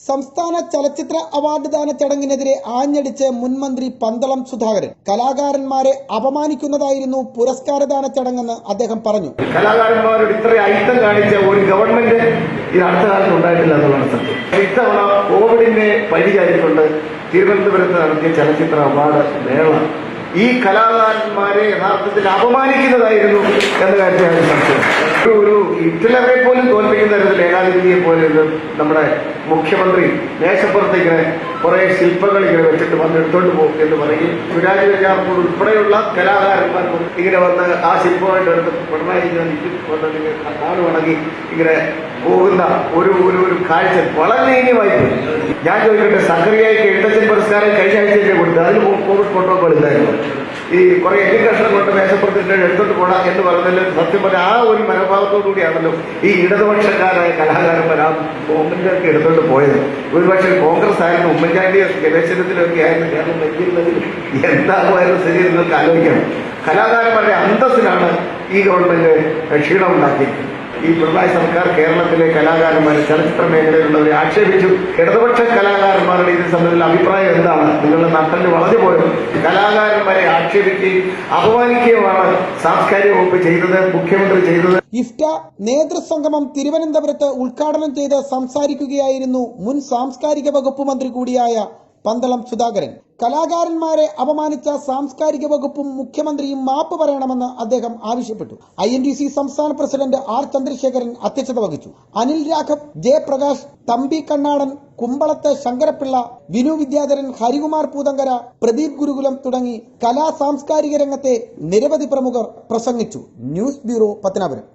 സംസ്ഥാന ചലച്ചിത്ര അവാർഡ് ദാന ചടങ്ങിനെതിരെ ആഞ്ഞടിച്ച് മുൻമന്ത്രി പന്തളം സുധാകരൻ കലാകാരന്മാരെ അപമാനിക്കുന്നതായിരുന്നു പുരസ്കാരദാന ചടങ്ങെന്ന് അദ്ദേഹം പറഞ്ഞു. കലാകാരന്മാരോട് ഇത്ര ഐത്തം കാണിച്ച ഒരു ഗവൺമെന്റ് ഈ അടുത്ത കാലത്ത് ഉണ്ടായിട്ടില്ല എന്നുള്ളതാണ് സത്യം. ഇത്തവണ കോവിഡിനെ പരിചാരിക്കൊണ്ട് തിരുവനന്തപുരത്ത് നടത്തിയ ചലച്ചിത്ര അവാർഡ് മേള ഈ കലാകാരന്മാരെ യഥാർത്ഥത്തിൽ അപമാനിക്കുന്നതായിരുന്നു എന്ന കാര്യത്തിൽ സംശയം. ഒരു ഹിറ്റ്ലറെ പോലും തോൽപ്പിക്കുന്ന തരത്തിൽ ഏകാധിപതിയെ പോലെ നമ്മുടെ മുഖ്യമന്ത്രി മേശപ്പുറത്ത് ഇങ്ങനെ കുറെ ശില്പങ്ങൾ ഇങ്ങനെ വെച്ചിട്ട് വന്ന് എടുത്തോണ്ട് പോകും എന്ന് പറയും. സുരാജ് വെഞ്ഞാറമൂട് ഉൾപ്പെടെയുള്ള കലാകാരന്മാർ ഇങ്ങനെ വന്ന് ആ ശില്പമായിട്ട് എടുത്ത് പിണറായി വന്ന് കാട് വണങ്ങി ഇങ്ങനെ പോകുന്ന ഒരു ഒരു കാഴ്ച വളരെ ദയനീയമായിപ്പോയി. ഞാൻ ചോദിക്കട്ടെ, സക്കറിയായിക്ക് എഴുത്തച്ഛൻ പുരസ്കാരം കഴിഞ്ഞ ആഴ്ചയിലേ കൊടുത്തു. അതിൽ കോവിഡ് പ്രോട്ടോകോൾ ഇല്ലായിരുന്നു. ഈ കുറെ എല്ലിക്കഷ്ണം കൊണ്ട് മേശപ്പുറത്തിട്ട് എടുത്തോണ്ട് പോടാ എന്ന് പറഞ്ഞാൽ സത്യം പറഞ്ഞ ആ ഒരു മനോഭാവത്തോടു കൂടിയാണല്ലോ ഈ ഇടതുപക്ഷക്കാരായ കലാകാരന്മാർ ആ ഗവൺമെന്റിലൊക്കെ എടുത്തോണ്ട് പോയത്. ഒരുപക്ഷെ കോൺഗ്രസ് ആയിരുന്നു, ഉമ്മൻചാണ്ടി ഗവേഷണത്തിലൊക്കെ ആയിരുന്നു കേരളം നയിക്കുന്നതിൽ എന്താകുമായിരുന്നു സ്ഥിതി നിങ്ങൾക്ക് ആലോചിക്കണം. കലാകാരന്മാരുടെ അന്തസ്സിലാണ് ഈ ഗവൺമെന്റ് ക്ഷീണമുണ്ടാക്കിയിരിക്കുന്നത്. ഈ പിണറായി സർക്കാർ കേരളത്തിലെ കലാകാരന്മാരെ ചലച്ചിത്ര മേഖലയിലുള്ളവരെ ആക്ഷേപിച്ചു. ഇടതുപക്ഷ കലാകാരന്മാരുടെ ഇത് സംബന്ധിച്ചുള്ള അഭിപ്രായം എന്താണ്? നിങ്ങളുടെ നട്ടല് വളഞ്ഞു പോയത്. കലാകാരന്മാരെ ആക്ഷേപിക്കുകയും അപമാനിക്കുകയുമാണ് സാംസ്കാരിക വകുപ്പ് ചെയ്തത്, മുഖ്യമന്ത്രി ചെയ്തത്. ഇഫ്റ്റ നേതൃസംഗമം തിരുവനന്തപുരത്ത് ഉദ്ഘാടനം ചെയ്ത് സംസാരിക്കുകയായിരുന്നു മുൻ സാംസ്കാരിക വകുപ്പ് മന്ത്രി കൂടിയായ പന്തളം സുധാകരൻ. കലാകാരന്മാരെ അപമാനിച്ച സാംസ്കാരിക വകുപ്പും മുഖ്യമന്ത്രിയും മാപ്പ് പറയണമെന്ന് അദ്ദേഹം ആവശ്യപ്പെട്ടു. INTC സംസ്ഥാന പ്രസിഡന്റ് R ചന്ദ്രശേഖരൻ അധ്യക്ഷത വഹിച്ചു. അനിൽ രാഘവ്, ജയപ്രകാശ്, തമ്പി കണ്ണാടൻ, കുമ്പളത്ത് ശങ്കരപ്പിള്ള, വിനു വിദ്യാധരൻ, ഹരികുമാർ പൂതങ്കര, പ്രദീപ് ഗുരുകുലം തുടങ്ങി കലാ സാംസ്കാരിക രംഗത്തെ നിരവധി പ്രമുഖർ പ്രസംഗിച്ചു. News bureau, Pathanapuram.